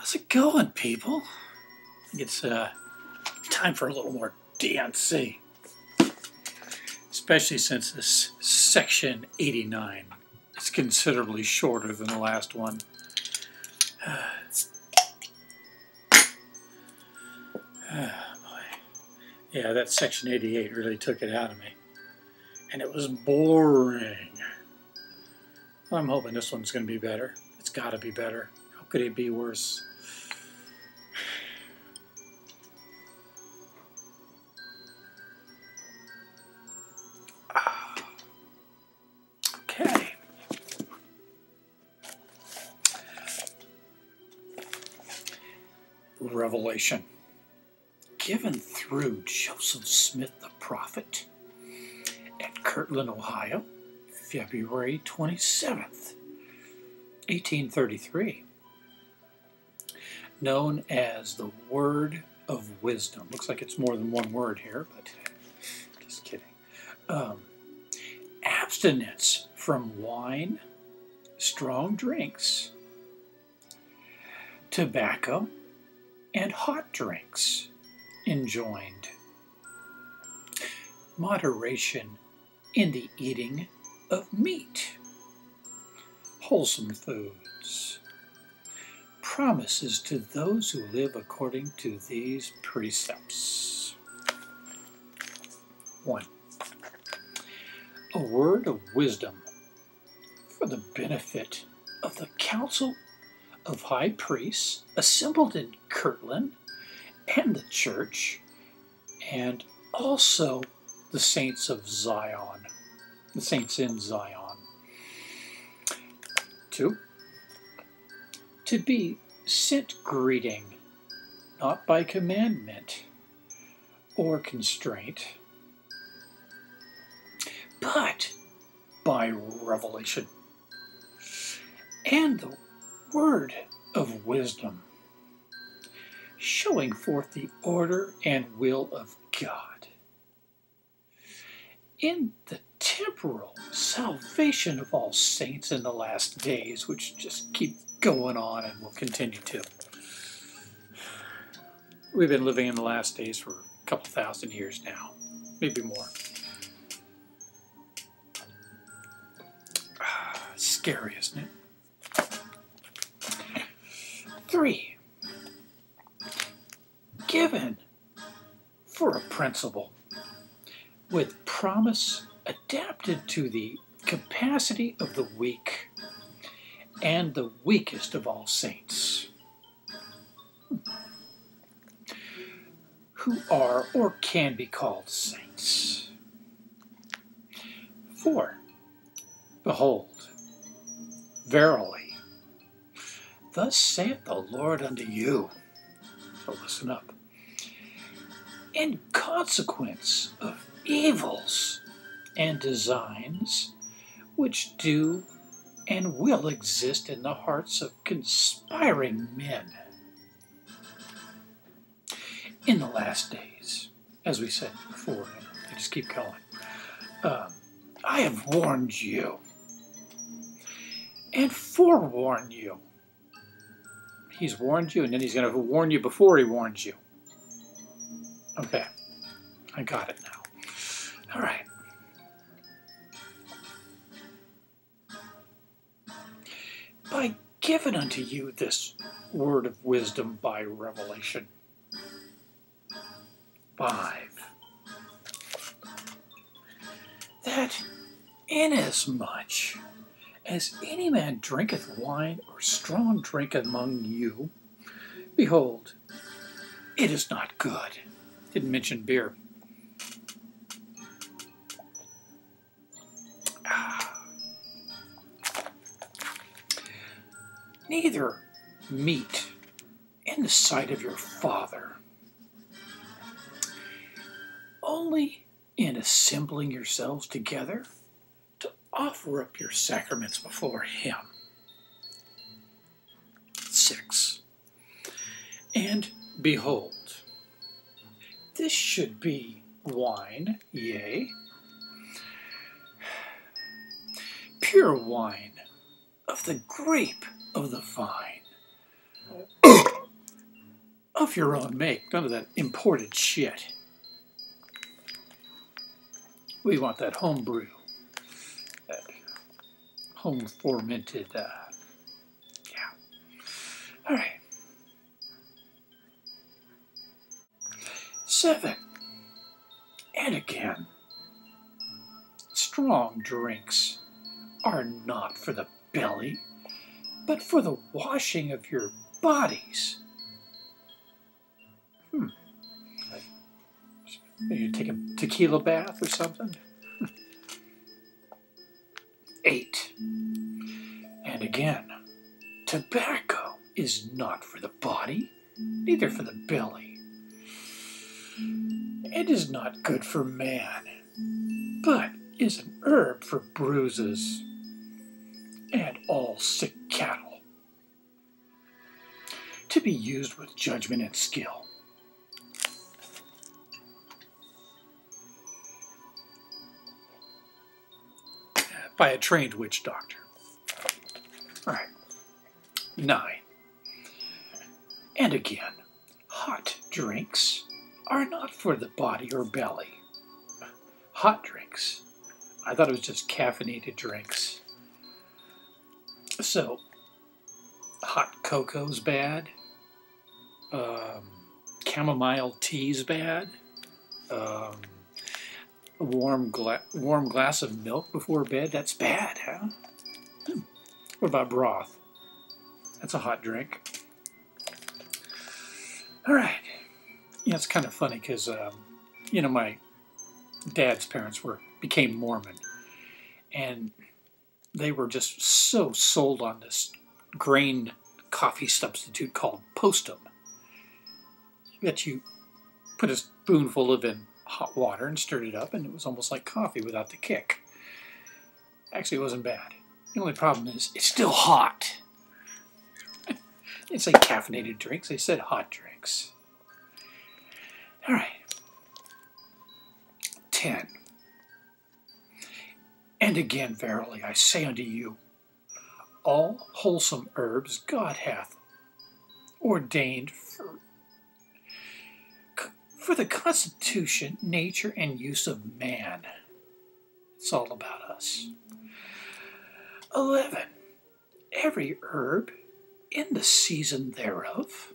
How's it going, people? It's time for a little more DNC. Especially since this section 89 is considerably shorter than the last one. Boy. Yeah, that section 88 really took it out of me. And it was boring. Well, I'm hoping this one's going to be better. It's got to be better. How could it be worse? Okay. Revelation. Given through Joseph Smith the prophet at Kirtland, Ohio, February 27th, 1833. Known as the Word of Wisdom. Looks like it's more than one word here, but just kidding. Abstinence from wine, strong drinks, tobacco, and hot drinks enjoined. Moderation in the eating of meat, wholesome foods. Promises to those who live according to these precepts. 1. A word of wisdom for the benefit of the council of high priests assembled in Kirtland and the church, and also the saints of Zion, the saints in Zion. 2. To be sent greeting, not by commandment or constraint, but by revelation, and the word of wisdom, showing forth the order and will of God in the temporal salvation of all saints in the last days, which just keep going on and will continue to. We've been living in the last days for a couple thousand years now, maybe more. Scary, isn't it? 3. Given for a principle, with promise adapted to the capacity of the weak and the weakest of all saints, who are or can be called saints. 4. Behold, verily, thus saith the Lord unto you. So listen up. In consequence of evils and designs which do and will exist in the hearts of conspiring men in the last days, as we said before, they just keep going. I have warned you and forewarned you. He's warned you, and then he's going to warn you before he warns you. Okay, I got it now. All right. By giving unto you this word of wisdom by revelation. 5. That inasmuch as any man drinketh wine or strong drink among you, behold, it is not good. Didn't mention beer. Neither meat in the sight of your Father, only in assembling yourselves together to offer up your sacraments before Him. 6. And behold, this should be wine, yea, pure wine of the grape of the vine, of your own make. None of that imported shit. We want that home brew, that home fermented, yeah. All right. 7. And again, strong drinks are not for the belly, but for the washing of your bodies. You take a tequila bath or something? 8. And again, tobacco is not for the body, neither for the belly. It is not good for man, but is an herb for bruises and all sick cattle, to be used with judgment and skill. By a trained witch doctor. All right. 9. And again, hot drinks are not for the body or belly. Hot drinks. I thought it was just caffeinated drinks. So, hot cocoa's bad. Chamomile tea's bad. A warm glass of milk before bed, that's bad, huh? What about broth? That's a hot drink. All right. Yeah, it's kind of funny because, my dad's parents became Mormon, and they were just so sold on this grain coffee substitute called Postum that you put a spoonful of in hot water and stirred it up, and it was almost like coffee without the kick. Actually, it wasn't bad. The only problem is it's still hot. They didn't say caffeinated drinks, they said hot drinks. All right. 10. And again, verily, I say unto you, all wholesome herbs God hath ordained for the constitution, nature, and use of man. It's all about us. 11. Every herb in the season thereof,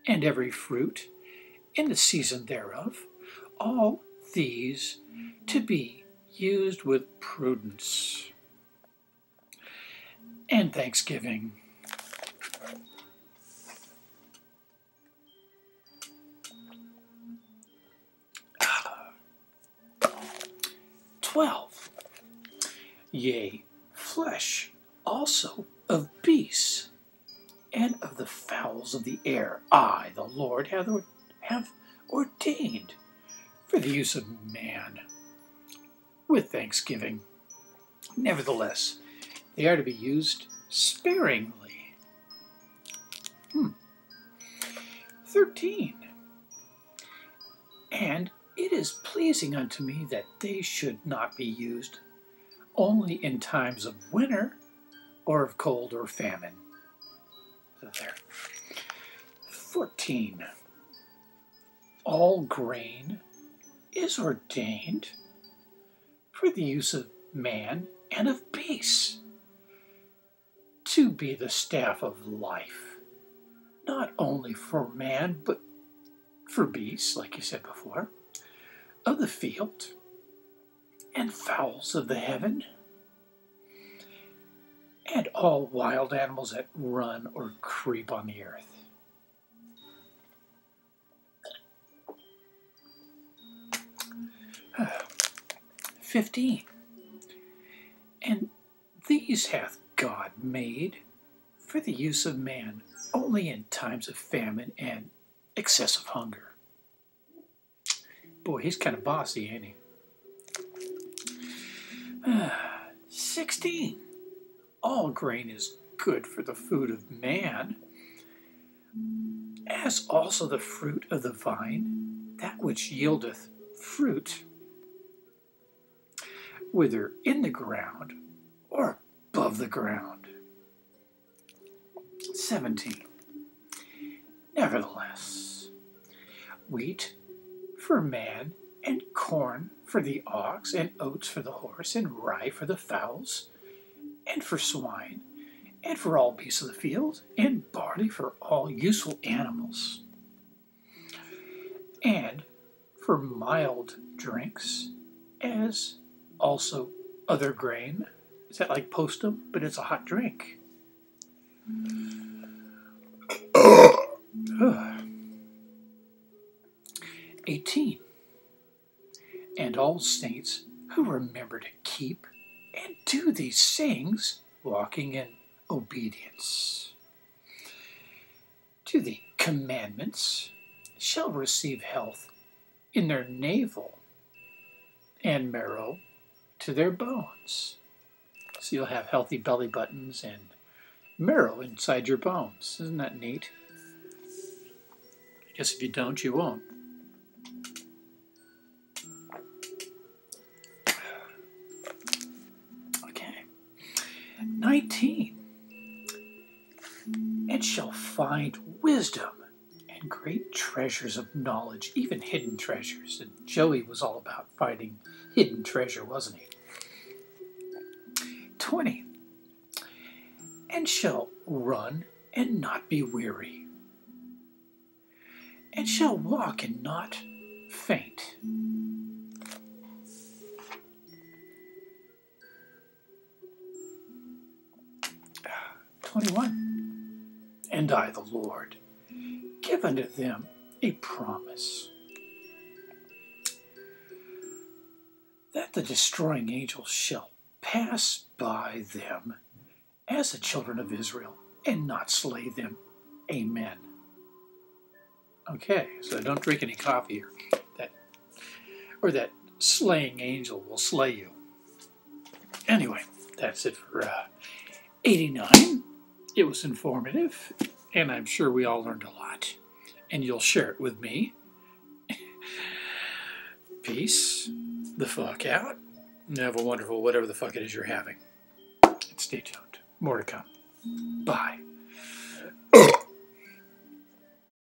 and every fruit in the season thereof, all these to be used with prudence and thanksgiving. Yea, flesh also of beasts and of the fowls of the air, I, the Lord, have ordained for the use of man, with thanksgiving. Nevertheless, they are to be used sparingly. 13. And it is pleasing unto me that they should not be used only in times of winter or of cold or famine. So there. 14. All grain is ordained for the use of man and of beasts, to be the staff of life, not only for man, but for beasts, like you said before, of the field, and fowls of the heaven, and all wild animals that run or creep on the earth. Uh, 15. And these hath God made for the use of man only in times of famine and excessive hunger. Boy, he's kind of bossy, ain't he? 16. All grain is good for the food of man, as also the fruit of the vine, that which yieldeth fruit, whether in the ground or above the ground. 17. Nevertheless, wheat for man, and corn for the ox, and oats for the horse, and rye for the fowls, and for swine, and for all beasts of the field, and barley for all useful animals, and for mild drinks, as also other grain. Is that like postum? But it's a hot drink. 18. And all saints who remember to keep and do these things, walking in obedience to the commandments, shall receive health in their navel and marrow to their bones. So you'll have healthy belly buttons and marrow inside your bones. Isn't that neat? I guess if you don't, you won't. Okay. 19. And shall find wisdom and great treasures of knowledge, even hidden treasures. And Joey was all about finding hidden treasure, wasn't he? 20. And shall run and not be weary, and shall walk and not faint. 21. And I, the Lord, give unto them a promise, that the destroying angels shall pass by them as the children of Israel, and not slay them. Amen. Okay, so don't drink any coffee, or that slaying angel will slay you. Anyway, that's it for 89. It was informative, and I'm sure we all learned a lot, and you'll share it with me. Peace the fuck out, and have a wonderful whatever the fuck it is you're having. And stay tuned. More to come. Bye.